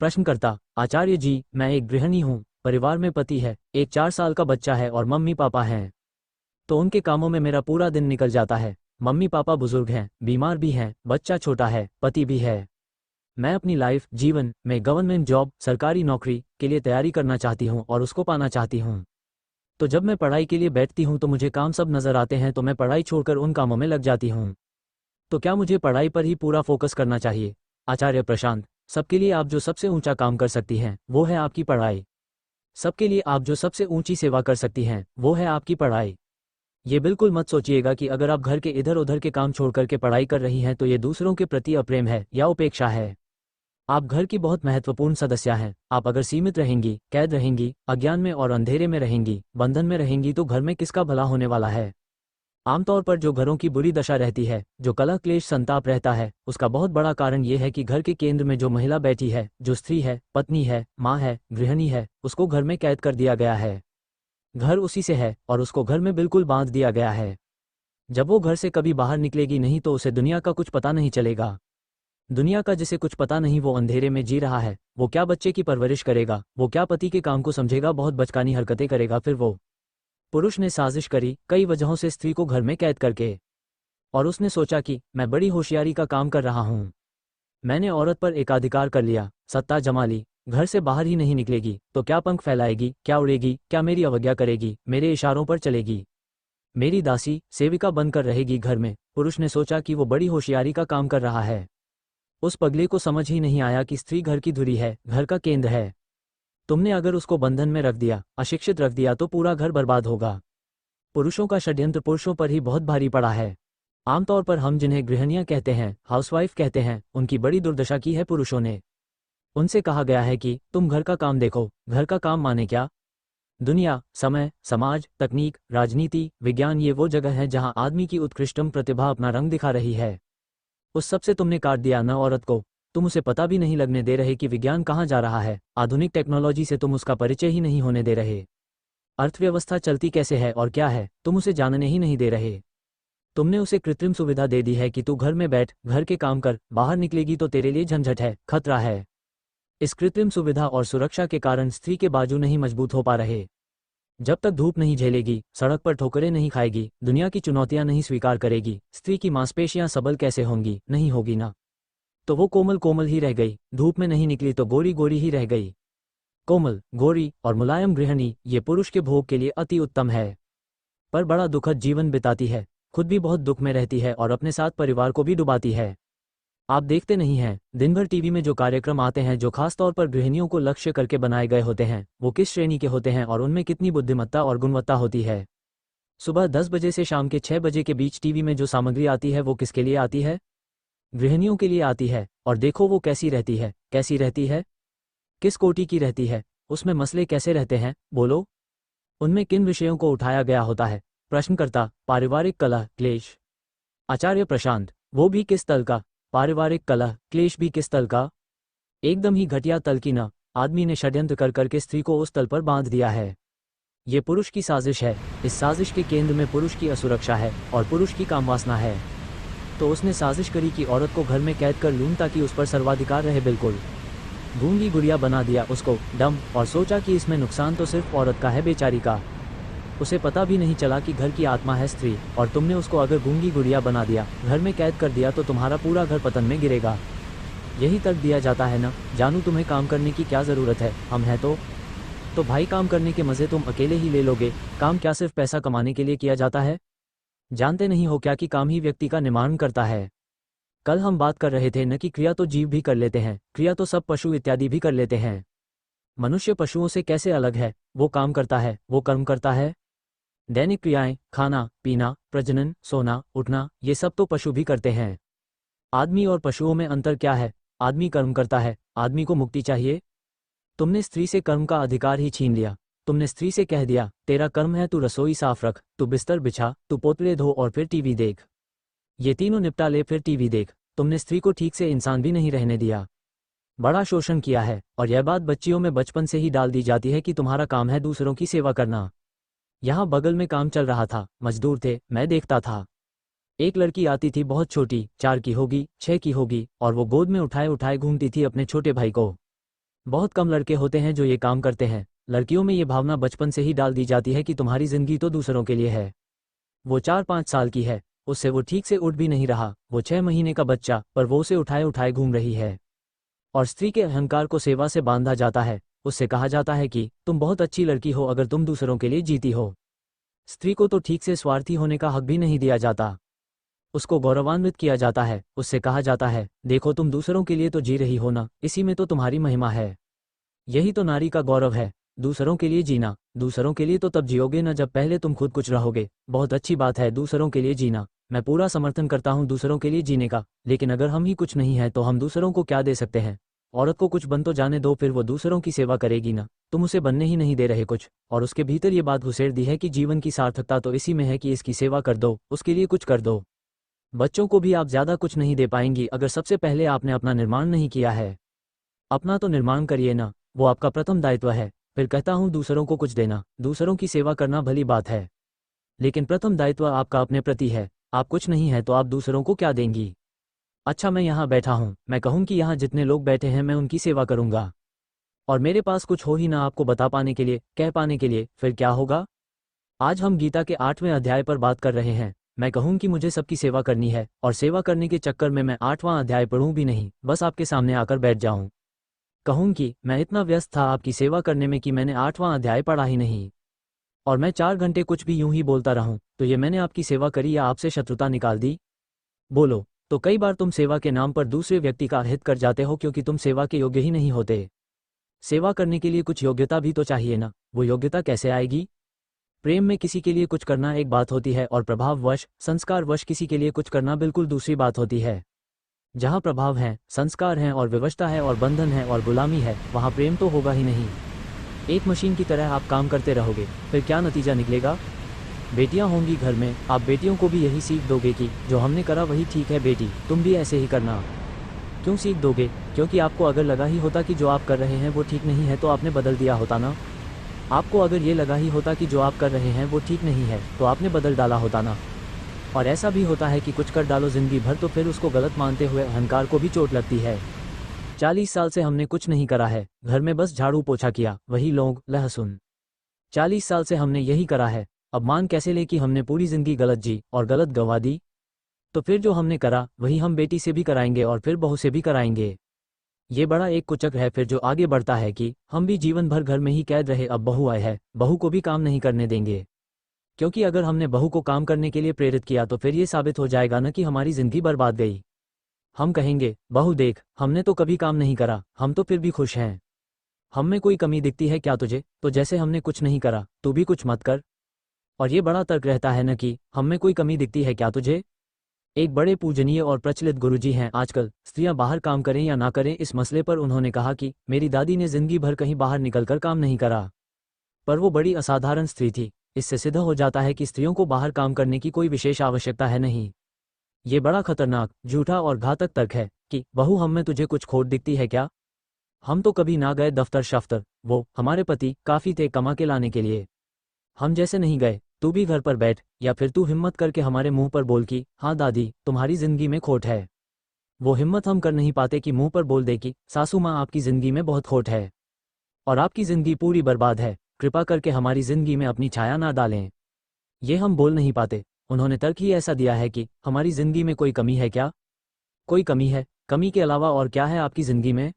प्रश्नकर्ता आचार्य जी, मैं एक गृहिणी हूँ, परिवार में पति है, एक 4 साल का बच्चा है और मम्मी पापा हैं। तो उनके कामों में मेरा पूरा दिन निकल जाता है। मम्मी पापा बुजुर्ग हैं, बीमार भी हैं, बच्चा छोटा है, पति भी है। मैं अपनी लाइफ जीवन में गवर्नमेंट जॉब, सरकारी नौकरी के लिए तैयारी करना चाहती हूँ और उसको पाना चाहती हूँ। तो जब मैं पढ़ाई के लिए बैठती हूँ तो मुझे काम सब नजर आते हैं, तो मैं पढ़ाई छोड़कर उन कामों में लग जाती हूँ। तो क्या मुझे पढ़ाई पर ही पूरा फोकस करना चाहिए? आचार्य प्रशांत, सबके लिए आप जो सबसे ऊंचा काम कर सकती हैं वो है आपकी पढ़ाई। सबके लिए आप जो सबसे ऊंची सेवा कर सकती हैं वो है आपकी पढ़ाई। ये बिल्कुल मत सोचिएगा कि अगर आप घर के इधर उधर के काम छोड़कर के पढ़ाई कर रही हैं तो ये दूसरों के प्रति अप्रेम है या उपेक्षा है। आप घर की बहुत महत्वपूर्ण सदस्य हैं। आप अगर सीमित रहेंगी, कैद रहेंगी, अज्ञान में और अंधेरे में रहेंगी, बंधन में रहेंगी, तो घर में किसका भला होने वाला है? आमतौर पर जो घरों की बुरी दशा रहती है, जो कलह क्लेश संताप रहता है, उसका बहुत बड़ा कारण ये है कि घर के केंद्र में जो महिला बैठी है, जो स्त्री है, पत्नी है, माँ है, गृहिणी है, उसको घर में कैद कर दिया गया है। घर उसी से है और उसको घर में बिल्कुल बांध दिया गया है। जब वो घर से कभी बाहर निकलेगी नहीं तो उसे दुनिया का कुछ पता नहीं चलेगा। दुनिया का जिसे कुछ पता नहीं वो अंधेरे में जी रहा है। वो क्या बच्चे की परवरिश करेगा, वो क्या पति के काम को समझेगा, बहुत बचकानी हरकतें करेगा। फिर वो पुरुष ने साजिश करी कई वजहों से स्त्री को घर में कैद करके, और उसने सोचा कि मैं बड़ी होशियारी का काम कर रहा हूँ, मैंने औरत पर एकाधिकार कर लिया, सत्ता जमा ली, घर से बाहर ही नहीं निकलेगी तो क्या पंख फैलाएगी, क्या उड़ेगी, क्या मेरी अवज्ञा करेगी, मेरे इशारों पर चलेगी, मेरी दासी सेविका बनकर रहेगी घर में। पुरुष ने सोचा कि वो बड़ी होशियारी का काम कर रहा है। उस पगले को समझ ही नहीं आया कि स्त्री घर की धुरी है, घर का केंद्र है। तुमने अगर उसको बंधन में रख दिया, अशिक्षित रख दिया, तो पूरा घर बर्बाद होगा। पुरुषों का षड्यंत्र पुरुषों पर ही बहुत भारी पड़ा है। आमतौर पर हम जिन्हें गृहिणियां कहते हैं, हाउसवाइफ कहते हैं, उनकी बड़ी दुर्दशा की है पुरुषों ने। उनसे कहा गया है कि तुम घर का काम देखो। घर का काम माने क्या? दुनिया, समय, समाज, तकनीक, राजनीति, विज्ञान, ये वो जगह है जहां आदमी की उत्कृष्टतम प्रतिभा अपना रंग दिखा रही है। उस सब से तुमने काट दिया न औरत को। तुम उसे पता भी नहीं लगने दे रहे कि विज्ञान कहाँ जा रहा है। आधुनिक टेक्नोलॉजी से तुम उसका परिचय ही नहीं होने दे रहे। अर्थव्यवस्था चलती कैसे है और क्या है, तुम उसे जानने ही नहीं दे रहे। तुमने उसे कृत्रिम सुविधा दे दी है कि तू घर में बैठ, घर के काम कर, बाहर निकलेगी तो तेरे लिए झंझट है, खतरा है। इस कृत्रिम सुविधा और सुरक्षा के कारण स्त्री के बाजू नहीं मजबूत हो पा रहे। जब तक धूप नहीं झेलेगी, सड़क पर ठोकरें नहीं खाएगी, दुनिया की चुनौतियां नहीं स्वीकार करेगी, स्त्री की मांसपेशियां सबल कैसे होंगी? नहीं होगी ना। तो वो कोमल कोमल ही रह गई, धूप में नहीं निकली तो गोरी गोरी ही रह गई। कोमल, गोरी और मुलायम गृहिणी ये पुरुष के भोग के लिए अति उत्तम है, पर बड़ा दुखद जीवन बिताती है, खुद भी बहुत दुख में रहती है और अपने साथ परिवार को भी डुबाती है। आप देखते नहीं हैं, दिन भर टीवी में जो कार्यक्रम आते हैं, जो खासतौर पर गृहिणियों को लक्ष्य करके बनाए गए होते हैं, वो किस श्रेणी के होते हैं और उनमें कितनी बुद्धिमत्ता और गुणवत्ता होती है। सुबह 10 बजे से शाम के 6 बजे के बीच टीवी में जो सामग्री आती है वो किसके लिए आती है? गृहिणियों के लिए आती है। और देखो वो कैसी रहती है, कैसी रहती है, किस कोटि की रहती है, उसमें मसले कैसे रहते हैं, बोलो। उनमें किन विषयों को उठाया गया होता है? प्रश्नकर्ता पारिवारिक कलह क्लेश। आचार्य प्रशांत, वो भी किस तल का? पारिवारिक कलह क्लेश भी किस तल का? एकदम ही घटिया तल की न। आदमी ने षड्यंत्र कर करके स्त्री को उस तल पर बांध दिया है। ये पुरुष की साजिश है। इस साजिश के केंद्र में पुरुष की असुरक्षा है और पुरुष की कामवासना है। तो उसने साजिश करी कि औरत को घर में कैद कर लूं ताकि उस पर सर्वाधिकार रहे। बिल्कुल गूंगी गुड़िया बना दिया उसको, डम, और सोचा कि इसमें नुकसान तो सिर्फ औरत का है, बेचारी का। उसे पता भी नहीं चला कि घर की आत्मा है स्त्री, और तुमने उसको अगर गूंगी गुड़िया बना दिया, घर में कैद कर दिया, तो तुम्हारा पूरा घर पतन में गिरेगा। यही तर्क दिया जाता है ना, जानू तुम्हें काम करने की क्या ज़रूरत है, हम हैं तो भाई काम करने के मज़े तुम अकेले ही ले लोगे। काम क्या सिर्फ पैसा कमाने के लिए किया जाता है? जानते नहीं हो क्या कि काम ही व्यक्ति का निर्माण करता है। कल हम बात कर रहे थे न कि क्रिया तो जीव भी कर लेते हैं, क्रिया तो सब पशु इत्यादि भी कर लेते हैं। मनुष्य पशुओं से कैसे अलग है? वो काम करता है, वो कर्म करता है। दैनिक क्रियाएं, खाना पीना, प्रजनन, सोना उठना, ये सब तो पशु भी करते हैं। आदमी और पशुओं में अंतर क्या है? आदमी कर्म करता है, आदमी को मुक्ति चाहिए। तुमने स्त्री से कर्म का अधिकार ही छीन लिया। तुमने स्त्री से कह दिया, तेरा कर्म है तू रसोई साफ रख, तू बिस्तर बिछा, तू पोतले धो और फिर टीवी देख। ये तीनों निपटा ले फिर टीवी देख। तुमने स्त्री को ठीक से इंसान भी नहीं रहने दिया। बड़ा शोषण किया है, और यह बात बच्चियों में बचपन से ही डाल दी जाती है कि तुम्हारा काम है दूसरों की सेवा करना। यहाँ बगल में काम चल रहा था, मजदूर थे, मैं देखता था। एक लड़की आती थी, बहुत छोटी, 4 की होगी, 6 की होगी, और वो गोद में उठाए उठाए घूमती थी अपने छोटे भाई को। बहुत कम लड़के होते हैं जो ये काम करते हैं। लड़कियों में ये भावना बचपन से ही डाल दी जाती है कि तुम्हारी जिंदगी तो दूसरों के लिए है। वो 4-5 साल की है, उससे वो ठीक से उठ भी नहीं रहा, वो 6 महीने का बच्चा, पर वो उसे उठाए उठाए घूम रही है। और स्त्री के अहंकार को सेवा से बांधा जाता है। उससे कहा जाता है कि तुम बहुत अच्छी लड़की हो अगर तुम दूसरों के लिए जीती हो। स्त्री को तो ठीक से स्वार्थी होने का हक भी नहीं दिया जाता। उसको गौरवान्वित किया जाता है। उससे कहा जाता है, देखो तुम दूसरों के लिए तो जी रही हो ना, इसी में तो तुम्हारी महिमा है। यही तो नारी का गौरव है, दूसरों के लिए जीना। दूसरों के लिए तो तब जियोगे ना जब पहले तुम खुद कुछ रहोगे। बहुत अच्छी बात है दूसरों के लिए जीना, मैं पूरा समर्थन करता हूँ दूसरों के लिए जीने का, लेकिन अगर हम ही कुछ नहीं है तो हम दूसरों को क्या दे सकते हैं। औरत को कुछ बन तो जाने दो, फिर वो दूसरों की सेवा करेगी ना। तुम उसे बनने ही नहीं दे रहे कुछ, और उसके भीतर ये बात घुसेड़ दी है कि जीवन की सार्थकता तो इसी में है कि इसकी सेवा कर दो, उसके लिए कुछ कर दो। बच्चों को भी आप ज़्यादा कुछ नहीं दे पाएंगी अगर सबसे पहले आपने अपना निर्माण नहीं किया है। अपना तो निर्माण करिए ना, वो आपका प्रथम दायित्व है। फिर कहता हूँ दूसरों को कुछ देना, दूसरों की सेवा करना भली बात है, लेकिन प्रथम दायित्व आपका अपने प्रति है। आप कुछ नहीं है तो आप दूसरों को क्या देंगी। अच्छा मैं यहाँ बैठा हूँ, मैं कहूँ कि यहाँ जितने लोग बैठे हैं मैं उनकी सेवा करूँगा, और मेरे पास कुछ हो ही ना आपको बता पाने के लिए, कह पाने के लिए, फिर क्या होगा। आज हम गीता के 8वें अध्याय पर बात कर रहे हैं। मैं कहूँ कि मुझे सबकी सेवा करनी है, और सेवा करने के चक्कर में मैं 8वां अध्याय पढ़ूँ भी नहीं, बस आपके सामने आकर बैठ जाऊँ। कहूँ कि मैं इतना व्यस्त था आपकी सेवा करने में कि मैंने 8वां अध्याय पढ़ा ही नहीं, और मैं 4 घंटे कुछ भी यूं ही बोलता रहूं, तो ये मैंने आपकी सेवा करी या आपसे शत्रुता निकाल दी। बोलो। तो कई बार तुम सेवा के नाम पर दूसरे व्यक्ति का हित कर जाते हो क्योंकि तुम सेवा के योग्य ही नहीं होते। सेवा करने के लिए कुछ योग्यता भी तो चाहिए ना, वो योग्यता कैसे आएगी। प्रेम में किसी के लिए कुछ करना एक बात होती है और प्रभाववश, संस्कारवश किसी के लिए कुछ करना बिल्कुल दूसरी बात होती है। जहाँ प्रभाव है, संस्कार हैं और विवशता है और बंधन है और गुलामी है, वहाँ प्रेम तो होगा ही नहीं। एक मशीन की तरह आप काम करते रहोगे, फिर क्या नतीजा निकलेगा। बेटियां होंगी घर में, आप बेटियों को भी यही सीख दोगे कि जो हमने करा वही ठीक है बेटी, तुम भी ऐसे ही करना। क्यों सीख दोगे? क्योंकि आपको अगर लगा ही होता कि जो आप कर रहे हैं वो ठीक नहीं है तो आपने बदल दिया होता ना। आपको अगर ये लगा ही होता कि जो आप कर रहे हैं वो ठीक नहीं है तो आपने बदल डाला होता ना। और ऐसा भी होता है कि कुछ कर डालो जिंदगी भर तो फिर उसको गलत मानते हुए अहंकार को भी चोट लगती है। 40 साल से हमने कुछ नहीं करा है, घर में बस झाड़ू पोछा किया, वही लोग लहसुन। 40 साल से हमने यही करा है, अब मान कैसे ले कि हमने पूरी जिंदगी गलत जी और गलत गंवा दी। तो फिर जो हमने करा वही हम बेटी से भी कराएंगे और फिर बहू से भी कराएंगे। ये बड़ा एक कुचक्र है फिर जो आगे बढ़ता है कि हम भी जीवन भर घर में ही कैद रहे, अब बहू आए है, बहू को भी काम नहीं करने देंगे। क्योंकि अगर हमने बहू को काम करने के लिए प्रेरित किया तो फिर ये साबित हो जाएगा ना कि हमारी जिंदगी बर्बाद गई। हम कहेंगे, बहू देख हमने तो कभी काम नहीं करा, हम तो फिर भी खुश हैं। हम में कोई कमी दिखती है क्या तुझे? तो जैसे हमने कुछ नहीं करा तू भी कुछ मत कर। और ये बड़ा तर्क रहता है न कि हम में कोई कमी दिखती है क्या तुझे। एक बड़े पूजनीय और प्रचलित गुरुजी हैं आजकल, स्त्रियां बाहर काम करें या ना करें इस मसले पर उन्होंने कहा कि मेरी दादी ने जिंदगी भर कहीं बाहर निकलकर काम नहीं करा, पर वो बड़ी असाधारण स्त्री थी। इससे सिद्ध हो जाता है कि स्त्रियों को बाहर काम करने की कोई विशेष आवश्यकता है नहीं। ये बड़ा खतरनाक, झूठा और घातक तर्क है कि बहू हम में तुझे कुछ खोट दिखती है क्या। हम तो कभी ना गए दफ्तर शफ्तर, वो हमारे पति काफ़ी थे कमा के लाने के लिए, हम जैसे नहीं गए। तू भी घर पर बैठ, या फिर तू हिम्मत करके हमारे मुंह पर बोल कि हाँ दादी तुम्हारी जिंदगी में खोट है। वो हिम्मत हम कर नहीं पाते कि मुंह पर बोल दे कि सासू माँ आपकी जिंदगी में बहुत खोट है और आपकी जिंदगी पूरी बर्बाद है, कृपा करके हमारी जिंदगी में अपनी छाया ना डालें। ये हम बोल नहीं पाते। उन्होंने तर्क ही ऐसा दिया है कि हमारी जिंदगी में कोई कमी है क्या। कोई कमी है? कमी के अलावा और क्या है आपकी जिंदगी में?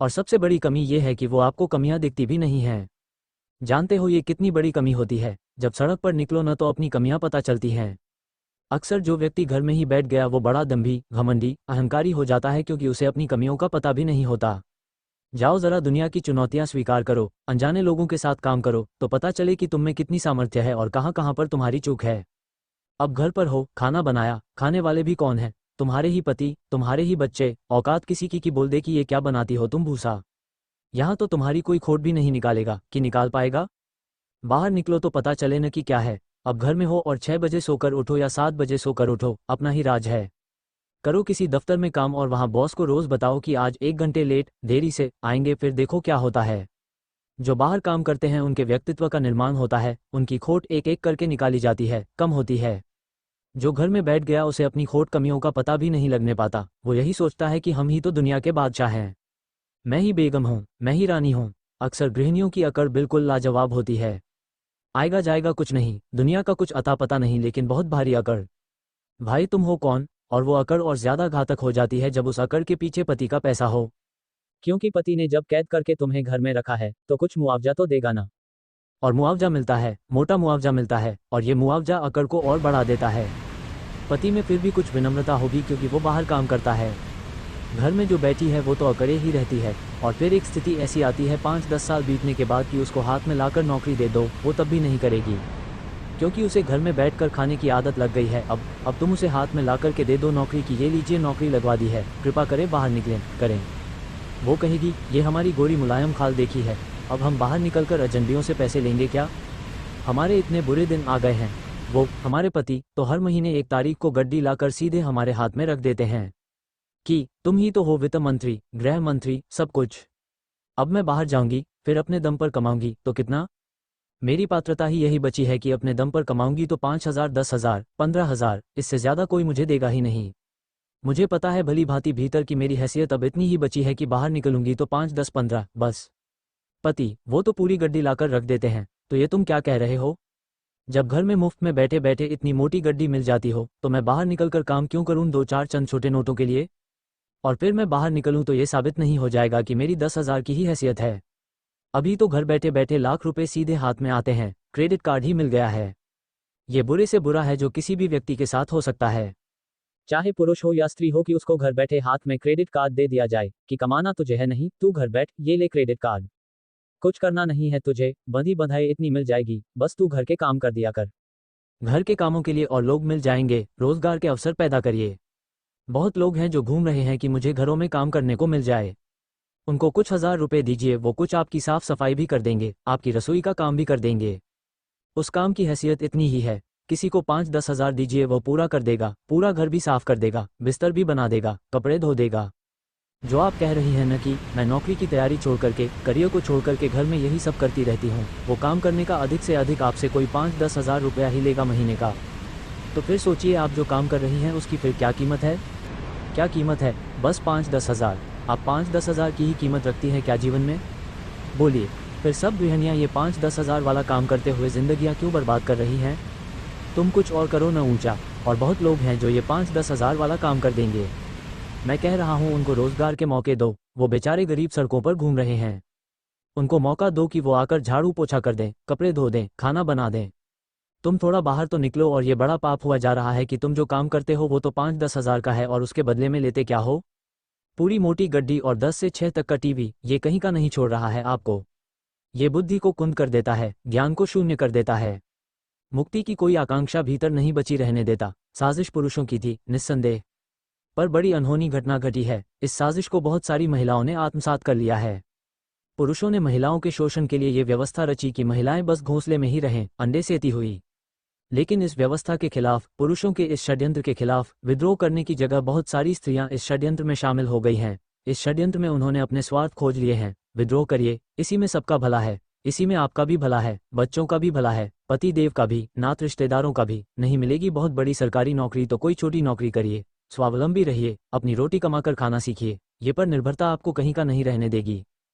और सबसे बड़ी कमी ये है कि वो आपको कमियां दिखती भी नहीं हैं। जानते हो ये कितनी बड़ी कमी होती है? जब सड़क पर निकलो न तो अपनी कमियां पता चलती हैं। अक्सर जो व्यक्ति घर में ही बैठ गया वो बड़ा दंभी, घमंडी, अहंकारी हो जाता है क्योंकि उसे अपनी कमियों का पता भी नहीं होता। जाओ जरा दुनिया की चुनौतियां स्वीकार करो, अनजाने लोगों के साथ काम करो, तो पता चले कि तुम में कितनी सामर्थ्य है और कहाँ कहाँ पर तुम्हारी चूक है। अब घर पर हो, खाना बनाया, खाने वाले भी कौन है? तुम्हारे ही पति, तुम्हारे ही बच्चे। औकात किसी की बोल दे कि ये क्या बनाती हो तुम भूसा। यहाँ तो तुम्हारी कोई खोट भी नहीं निकालेगा कि निकाल पाएगा। बाहर निकलो तो पता चले न कि क्या है। अब घर में हो और 6 बजे सोकर उठो या 7 बजे सोकर उठो, अपना ही राज है। करो किसी दफ्तर में काम और वहाँ बॉस को रोज बताओ कि आज 1 घंटे लेट देरी से आएंगे, फिर देखो क्या होता है। जो बाहर काम करते हैं उनके व्यक्तित्व का निर्माण होता है, उनकी खोट एक एक करके निकाली जाती है, कम होती है। जो घर में बैठ गया उसे अपनी खोट कमियों का पता भी नहीं लगने पाता, वो यही सोचता है कि हम ही तो दुनिया के बादशाह हैं। मैं ही बेगम हूँ, मैं ही रानी हूँ। अक्सर गृहिणियों की अकड़ बिल्कुल लाजवाब होती है। आएगा जाएगा कुछ नहीं, दुनिया का कुछ अता पता नहीं, लेकिन बहुत भारी अकड़। भाई तुम हो कौन? और वो अकड़ और ज्यादा घातक हो जाती है जब उस अकड़ के पीछे पति का पैसा हो। क्योंकि पति ने जब कैद करके तुम्हें घर में रखा है तो कुछ मुआवजा तो देगा ना। और मुआवजा मिलता है, मोटा मुआवजा मिलता है, और ये मुआवजा अकड़ को और बढ़ा देता है। पति में फिर भी कुछ विनम्रता होगी क्योंकि वो बाहर काम करता है। घर में जो बैठी है वो तो अकड़े ही रहती है। और फिर एक स्थिति ऐसी आती है 5-10 साल बीतने के बाद कि उसको हाथ में लाकर नौकरी दे दो, वो तब भी नहीं करेगी, क्योंकि उसे घर में बैठकर खाने की आदत लग गई है। अब तुम उसे हाथ में लाकर के दे दो नौकरी की, ये लीजिए नौकरी लगवा दी है, कृपा करें बाहर निकलें करें। वो कहेगी, ये हमारी गोरी मुलायम खाल देखी है, अब हम बाहर निकलकर अजनबियों से पैसे लेंगे क्या? हमारे इतने बुरे दिन आ गए हैं। वो हमारे पति तो हर महीने 1 तारीख को गड्डी लाकर सीधे हमारे हाथ में रख देते हैं कि तुम ही तो हो वित्त मंत्री, गृह मंत्री, सब कुछ। अब मैं बाहर जाऊंगी, फिर अपने दम पर कमाऊंगी तो कितना? मेरी पात्रता ही यही बची है कि अपने दम पर कमाऊंगी तो 5,000, 10,000, 15,000, इससे ज्यादा कोई मुझे देगा ही नहीं। मुझे पता है भली भांति भीतर की मेरी हैसियत अब इतनी ही बची है कि बाहर निकलूंगी तो 5, 10, 15, बस। पति वो तो पूरी गड्डी लाकर रख देते हैं, तो ये तुम क्या कह रहे हो? जब घर में मुफ्त में बैठे बैठे इतनी मोटी गड्डी मिल जाती हो तो मैं बाहर निकलकर काम क्यों करूं 2-4 चंद छोटे नोटों के लिए? और फिर मैं बाहर निकलूं तो ये साबित नहीं हो जाएगा कि मेरी 10,000 की ही हैसियत है। अभी तो घर बैठे बैठे लाख रुपए सीधे हाथ में आते हैं, क्रेडिट कार्ड ही मिल गया है। ये बुरे से बुरा है जो किसी भी व्यक्ति के साथ हो सकता है, चाहे पुरुष हो या स्त्री हो, कि उसको घर बैठे हाथ में क्रेडिट कार्ड दे दिया जाए कि कमाना तुझे है नहीं, तू घर बैठ, ये ले क्रेडिट कार्ड, कुछ करना नहीं है तुझे, बंधी बंधाई इतनी मिल जाएगी, बस तू घर के काम कर दिया कर। घर के कामों के लिए और लोग मिल जाएंगे, रोजगार के अवसर पैदा करिए। बहुत लोग हैं जो घूम रहे हैं कि मुझे घरों में काम करने को मिल जाए। उनको कुछ 1,000 रुपए दीजिए, वो कुछ आपकी साफ सफाई भी कर देंगे, आपकी रसोई का काम भी कर देंगे। उस काम की हैसियत इतनी ही है। किसी को 5-10 हज़ार दीजिए, वो पूरा कर देगा, पूरा घर भी साफ कर देगा, बिस्तर भी बना देगा, कपड़े धो देगा। जो आप कह रही हैं न कि मैं नौकरी की तैयारी छोड़ करके, करियर को छोड़ करके घर में यही सब करती रहती हूँ, वो काम करने का अधिक से अधिक आपसे कोई 5-10 हज़ार रुपया ही लेगा महीने का। तो फिर सोचिए आप जो काम कर रही हैं उसकी फिर क्या कीमत है? क्या कीमत है? बस 5-10 हज़ार। आप 5-10 हज़ार की ही कीमत रखती हैं क्या जीवन में? बोलिए, फिर सब गृहिणियाँ ये 5-10 हज़ार वाला काम करते हुए ज़िंदगियाँ क्यों बर्बाद कर रही हैं? तुम कुछ और करो न ऊंचा। और बहुत लोग हैं जो ये 5-10 हज़ार वाला काम कर देंगे। मैं कह रहा हूँ उनको रोजगार के मौके दो, वो बेचारे गरीब सड़कों पर घूम रहे हैं। उनको मौका दो कि वो आकर झाड़ू पोछा कर दें, कपड़े धो दें, खाना बना दें। तुम थोड़ा बाहर तो निकलो। और ये बड़ा पाप हुआ जा रहा है कि तुम जो काम करते हो वो तो 5-10 हज़ार का है और उसके बदले में लेते क्या हो? पूरी मोटी गड्डी और 10 से 6 तक का टीवी, ये कहीं का नहीं छोड़ रहा है आपको। ये बुद्धि को कुंद कर देता है, ज्ञान को शून्य कर देता है, मुक्ति की कोई आकांक्षा भीतर नहीं बची रहने देता। साजिश पुरुषों की थी निस्संदेह, पर बड़ी अनहोनी घटना घटी है। इस साजिश को बहुत सारी महिलाओं ने आत्मसात कर लिया है। पुरुषों ने महिलाओं के शोषण के लिए ये व्यवस्था रची कि महिलाएं बस घोंसले में ही रहें, अंडे सेती हुई। लेकिन इस व्यवस्था के खिलाफ, पुरुषों के इस षड्यंत्र के खिलाफ विद्रोह करने की जगह बहुत सारी स्त्रियां इस षड्यंत्र में शामिल हो गई हैं। इस षड्यंत्र में उन्होंने अपने स्वार्थ खोज लिए हैं। विद्रोह करिए, इसी में सबका भला है, इसी में आपका भी भला है, बच्चों का भी भला है, पति देव का भी, नात रिश्तेदारों का भी। नहीं मिलेगी बहुत बड़ी सरकारी नौकरी तो कोई छोटी नौकरी करिए, स्वावलंबी रहिए, अपनी रोटी कमाकर खाना सीखिए। ये पर निर्भरता आपको कहीं का नहीं रहने देगी।